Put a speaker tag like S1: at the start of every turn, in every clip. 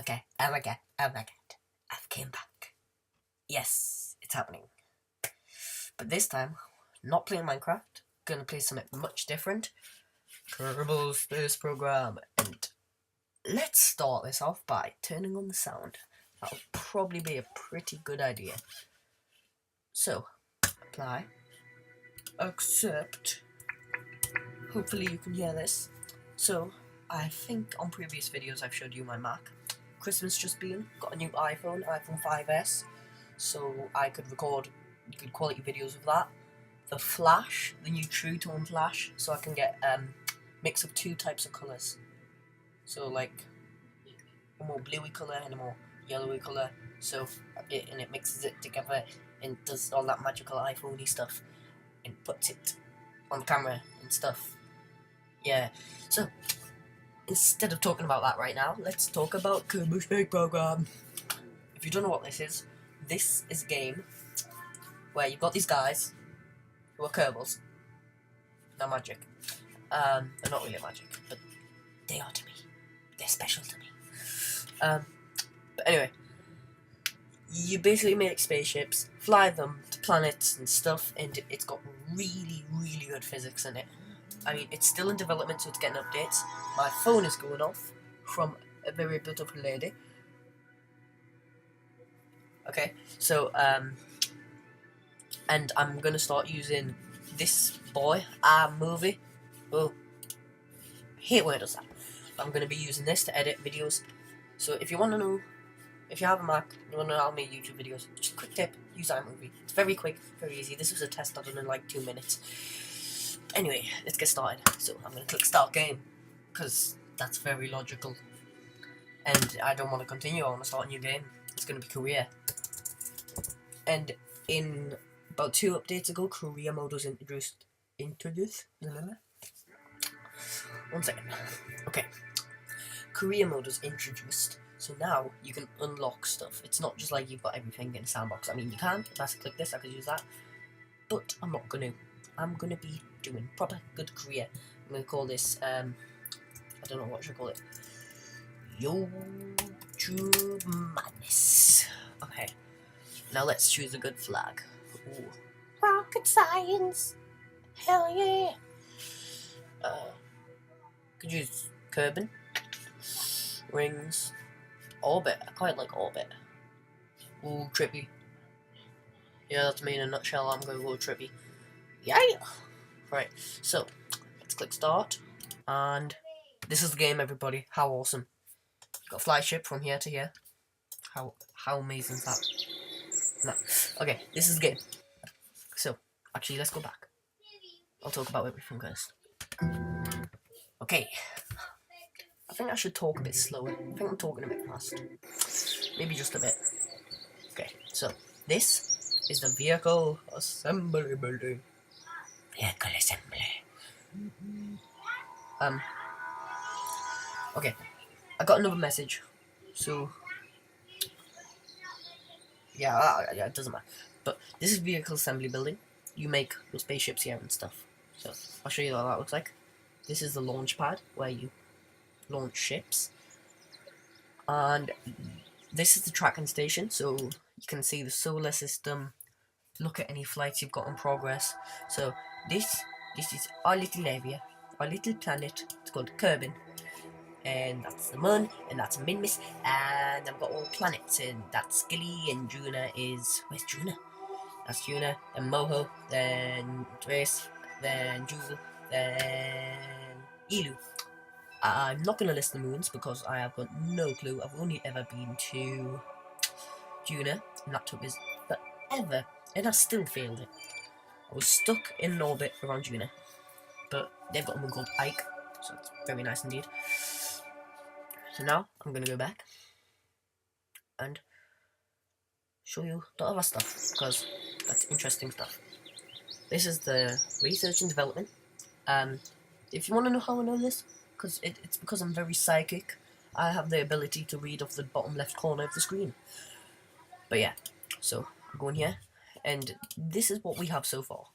S1: Okay, oh my god, I've came back. Yes, it's happening. But this time, not playing Minecraft, gonna play something much different. Kerbal Space Program. And let's start this off by turning on the sound. That'll probably be a pretty good idea. So, apply, accept. Hopefully you can hear this. So, I think on previous videos I've showed you my Mac. Christmas just been, got a new iPhone 5S, so I could record good quality videos of that. The flash, the new True Tone flash, so I can get mix of two types of colours. So like a more bluey colour and a more yellowy colour. So it mixes it together and does all that magical iPhone-y stuff and puts it on the camera and stuff. Yeah. So instead of talking about that right now, let's talk about Kerbal Space Program. If you don't know what this is a game where you've got these guys who are Kerbals. They're magic. They're not really magic, but they are to me. They're special to me. But anyway, you basically make spaceships, fly them to planets and stuff, and it's got really, really good physics in it. I mean, it's still in development, so it's getting updates. My phone is going off from a very beautiful lady. Okay, so, and I'm gonna start using this boy, movie. Oh, I hate when it does that. I'm gonna be using this to edit videos. So if you want to know, if you have a Mac, you want to know how to make YouTube videos, just a quick tip, use iMovie. It's very quick, very easy. This was a test I've done in like 2 minutes. Anyway, let's get started. So I'm going to click Start Game, because that's very logical. And I don't want to continue, I want to start a new game. It's going to be Korea. And in about 2 updates ago, Korea mode was introduced. One second. Okay. Korea mode was introduced, so now you can unlock stuff. It's not just like you've got everything in a sandbox. I mean, you can. If I click this, I could use that. But I'm not gonna. I'm gonna be doing proper good Korea. I'm gonna call this, I don't know what should I call it. YouTube Madness. Okay. Now let's choose a good flag. Ooh. Rocket science. Hell yeah. Could use Kerbin. Rings. Orbit. I quite like Orbit. Ooh, trippy. Yeah, that's me in a nutshell. I'm going to go trippy. Yeah! Right, so, let's click start. And this is the game, everybody. How awesome. You've got a fly ship from here to here. How amazing is that? No. Okay, this is the game. So, actually, let's go back. I'll talk about everything first. Okay. I think I should talk a bit slower. I think I'm talking a bit fast. Maybe just a bit. Okay, so this is the vehicle assembly building. Vehicle assembly. Okay, I got another message. So, yeah, it doesn't matter. But this is vehicle assembly building. You make your spaceships here and stuff. So, I'll show you what that looks like. This is the launch pad where you launch ships. And this is the tracking station, so you can see the solar system, look at any flights you've got in progress. So this is our little area, our little planet. It's called Kerbin, and that's the moon, and that's Minmus, and I've got all planets, and that's Skilly, and Juna is, where's Juna? That's Juna, then Moho, then Trace, then Jewel, then Elu. I'm not going to list the moons because I have got no clue. I've only ever been to Juna, and that took us forever, and I still failed it. I was stuck in an orbit around Juna, but they've got a moon called Ike, so it's very nice indeed. So now I'm going to go back and show you the other stuff, because that's interesting stuff. This is the research and development. If you want to know how I know this, because it's because I'm very psychic. I have the ability to read off the bottom left corner of the screen. But yeah, so I'm going here, and this is what we have so far.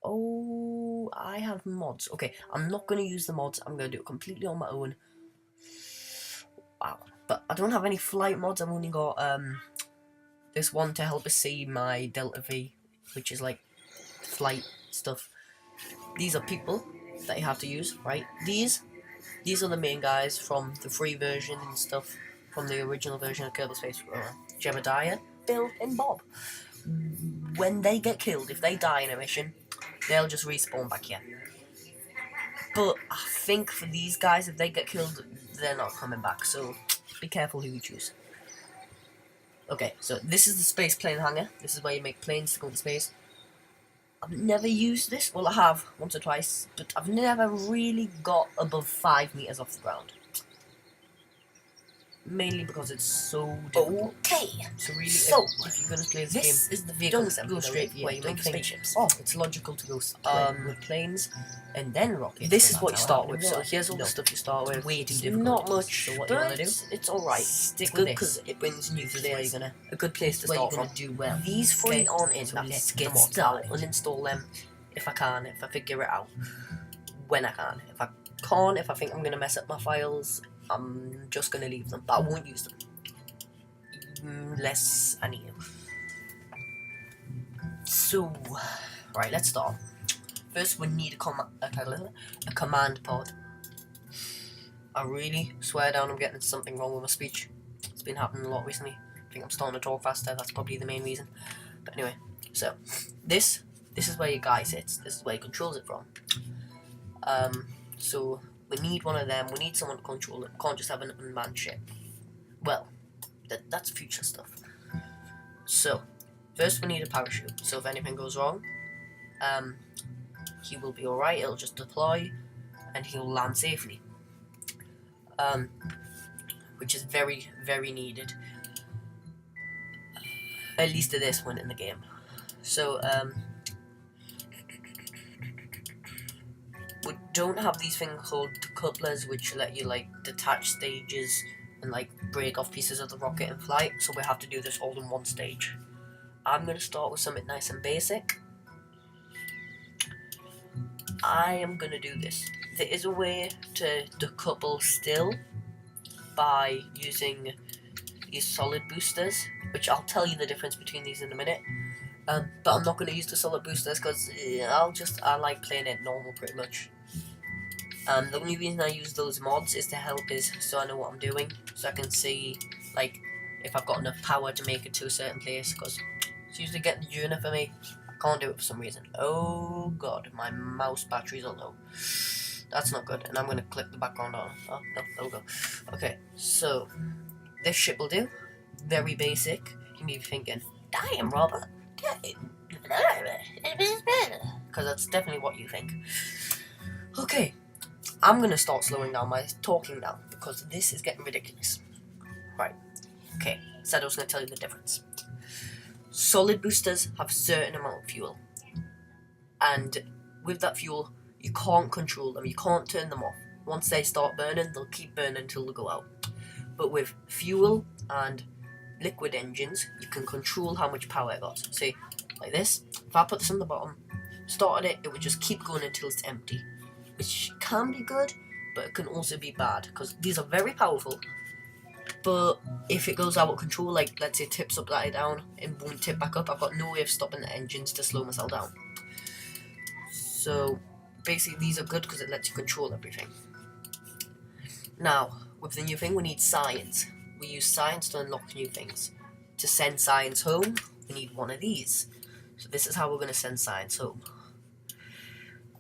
S1: Oh, I have mods. Okay, I'm not going to use the mods. I'm going to do it completely on my own. Wow. But I don't have any flight mods. I've only got this one to help us see my Delta V, which is like flight stuff. These are people that you have to use, right? These are the main guys from the free version and stuff, from the original version of Kerbal Space Program. Jebediah, Bill, and Bob. When they get killed, if they die in a mission, they'll just respawn back here. But I think for these guys, if they get killed, they're not coming back, so be careful who you choose. Okay, so this is the space plane hangar. This is where you make planes to go to space. I've never used this. Well, I have once or twice, but I've never really got above 5 meters off the ground. Mainly because it's so difficult.
S2: Okay.
S1: So really,
S2: So,
S1: if you're going to play this
S2: This
S1: game,
S2: is the vehicle
S1: don't
S2: assembly
S1: go straight
S2: where you make
S1: think,
S2: spaceships.
S1: oh, it's logical to go with planes and then rockets.
S2: This is
S1: That's
S2: what you
S1: how
S2: start
S1: I
S2: with.
S1: do
S2: So
S1: it.
S2: here's all
S1: No.
S2: the stuff you start with.
S1: Way too
S2: It's
S1: difficult.
S2: not much,
S1: So what
S2: but
S1: you wanna do?
S2: it's alright.
S1: Stick
S2: It's
S1: with
S2: good
S1: this.
S2: because it brings new
S1: This is where
S2: players.
S1: you're gonna,
S2: A good place to
S1: where you're
S2: start
S1: gonna
S2: from.
S1: do well.
S2: These three
S1: Okay,
S2: aren't in.
S1: so
S2: That's
S1: let's
S2: the
S1: get
S2: mods.
S1: started.
S2: I'll uninstall them if I can, if I figure it out. When I can. If I can't, if I think I'm gonna mess up my files, I'm just gonna leave them. But I won't use them unless I need them. So, right, let's start. First, we need a command pod. I really swear down I'm getting something wrong with my speech. It's been happening a lot recently. I think I'm starting to talk faster. That's probably the main reason. But anyway, so this is where your guy sits. This is where he controls it from. So we need one of them. We need someone to control it. We can't just have an unmanned ship. Well, that's future stuff. So first we need a parachute. So if anything goes wrong, he will be alright. It'll just deploy and he'll land safely. Which is very, very needed. At least at this point in the game. So, we don't have these things called decouplers, which let you, like, detach stages and, like, break off pieces of the rocket in flight, so we have to do this all in one stage. I'm going to start with something nice and basic. I am going to do this. There is a way to decouple still by using these solid boosters, which I'll tell you the difference between these in a minute. But I'm not going to use the solid boosters because I like playing it normal pretty much. The only reason I use those mods is to help is so I know what I'm doing, so I can see like if I've got enough power to make it to a certain place, because it's usually getting the journey for me. I can't do it for some reason. Oh god, my mouse batteries are low. That's not good, and I'm going to click the background on. Oh, no, there we go. Okay, so this ship will do. Very basic. You may be thinking, damn, Robert. Because that's definitely what you think. Okay, I'm going to start slowing down my talking now, because this is getting ridiculous. Right, okay, said I was going to tell you the difference. Solid boosters have a certain amount of fuel. And with that fuel, you can't control them, you can't turn them off. Once they start burning, they'll keep burning until they go out. But with fuel and liquid engines, you can control how much power it got. See, like this, if I put this on the bottom, started it, it would just keep going until it's empty. Which can be good, but it can also be bad, because these are very powerful. But if it goes out of control, like let's say tips upside down and won't tip back up, I've got no way of stopping the engines to slow myself down. So basically these are good because it lets you control everything. Now, with the new thing, we need science. We use science to unlock new things. To send science home, we need one of these. So this is how we're going to send science home.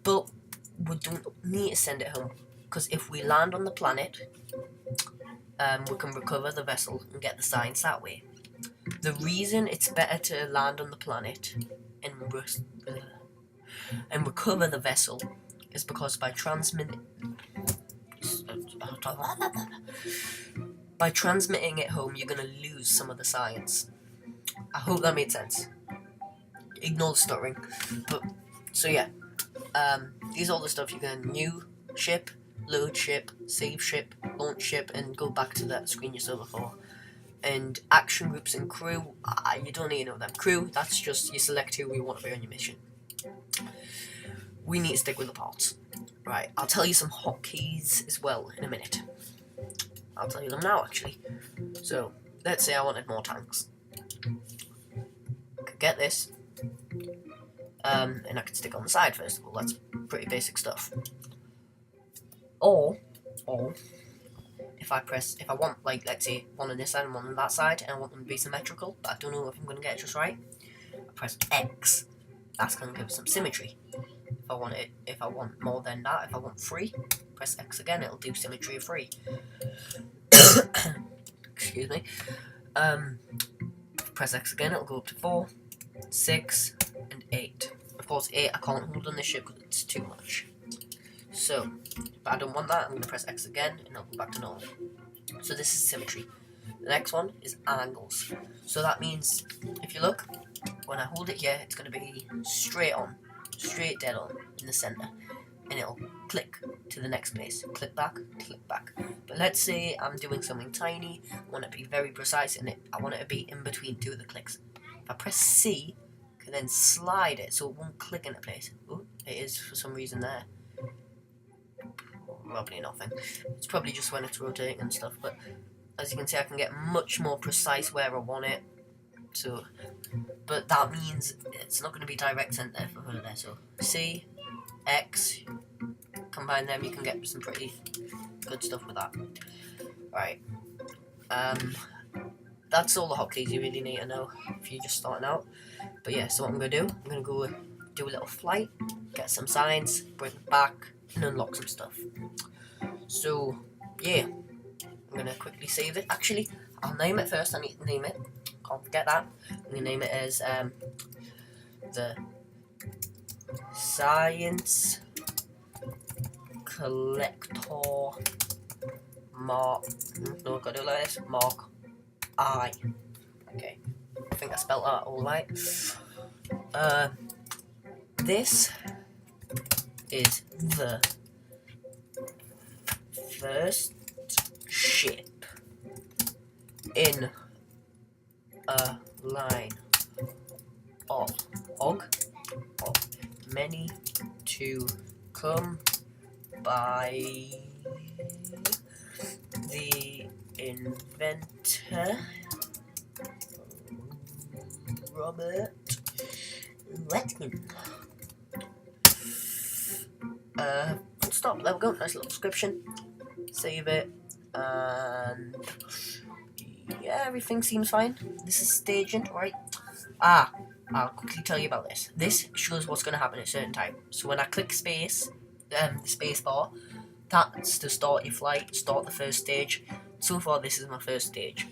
S2: But we don't need to send it home, because if we land on the planet, we can recover the vessel and get the science that way. The reason it's better to land on the planet and recover the vessel is because by transmitting it home, you're going to lose some of the science. I hope that made sense. Ignore the stuttering. But so yeah, these are all the stuff you can new ship, load ship, save ship, launch ship, and go back to that screen you saw before. And action groups and crew, you don't need to know them. Crew, that's just you select who we want to be on your mission. We need to stick with the parts. Right, I'll tell you some hotkeys as well in a minute. I'll tell you them now actually. So let's say I wanted more tanks. Could get this. And I could stick on the side first of all. That's pretty basic stuff. Or if I want, like, let's say one on this side and one on that side, and I want them to be symmetrical, but I don't know if I'm going to get it just right, I press X. That's going to give some symmetry. If I want more than that, if I want 3, press X again, it'll do symmetry of 3. Excuse me. Press X again, it'll go up to 4, 6, and 8. Of course, 8 I can't hold on this ship because it's too much. So, if I don't want that, I'm going to press X again, and it'll go back to normal. So this is symmetry. The next one is angles. So that means, if you look, when I hold it here, it's going to be straight on, straight dead on, in the center. And it'll click to the next place. Click back, click back. But let's say I'm doing something tiny, I want it to be very precise, and I want it to be in between 2 of the clicks. If I press C, I can then slide it so it won't click into place. Oh, it is for some reason there. Probably nothing. It's probably just when it's rotating and stuff, but as you can see I can get much more precise where I want it. So, but that means it's not going to be direct center for her there. So C, X, combine them, you can get some pretty good stuff with that. Right. That's all the hotkeys you really need to know if you're just starting out. But yeah, so what I'm going to do, I'm going to go do a little flight, get some signs, bring it back, and unlock some stuff. So, yeah, I'm going to quickly save it. Actually, I'll name it first. I need to name it. Can't forget that. I'm going to name it as the Science Collector Mark. No, I've got to do like this. Mark I. Okay, I think I spelled that all right. This is the first ship in a line of many to come by the inventor Robert Watkin. Stop, there we go, nice little description. Save it, and yeah, everything seems fine. This is staging, right? I'll quickly tell you about this. This shows what's going to happen at a certain time. So when I click space, the space bar, that's to start your flight, start the first stage. So far, this is my first stage.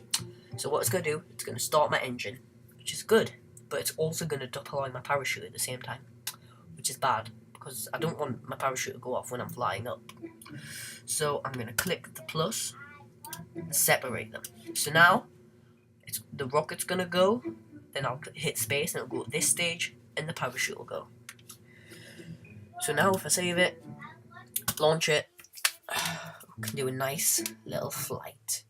S2: So what it's going to do, it's going to start my engine, which is good, but it's also going to deploy my parachute at the same time, which is bad, because I don't want my parachute to go off when I'm flying up. So I'm going to click the plus and separate them. So now, the rocket's going to go, then I'll hit space and it'll go to this stage, and the parachute will go. So now if I save it, launch it, I can do a nice little flight.